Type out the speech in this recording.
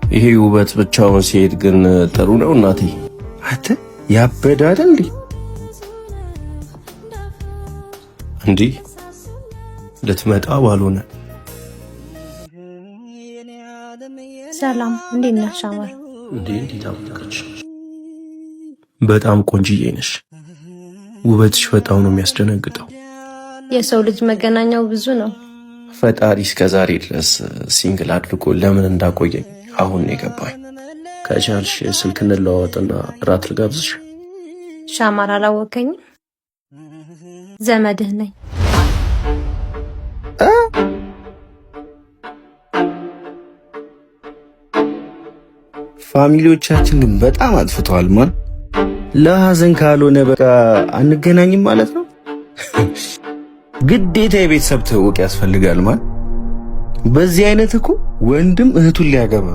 ይሄ ውበት ብቻውን ሲሄድ ግን ጥሩ ነው እናቴ። አንተ ያበደ አይደል እንዴ? ልትመጣ ባልሆነ። ሰላም እንዴት ነሽ ሻማር? እንዴት አወቅሽ? በጣም ቆንጅዬ ነሽ። ውበትሽ በጣም ነው የሚያስደነግጠው። የሰው ልጅ መገናኛው ብዙ ነው። ፈጣሪ እስከዛሬ ድረስ ሲንግል አድርጎ ለምን እንዳቆየኝ አሁን ነው የገባኝ። ከቻልሽ ስልክ እንለዋወጥና እራት ልጋብዝሽ። ሻማር አላወቀኝም? ዘመድህ ነኝ። ፋሚሊዎቻችን ግን በጣም አጥፍተዋል። ማን ለሐዘን ካልሆነ በቃ አንገናኝም ማለት ነው። ግዴታ የቤተሰብ ትውውቅ ያስፈልጋል። ማን በዚህ አይነት እኮ ወንድም እህቱን ሊያገባ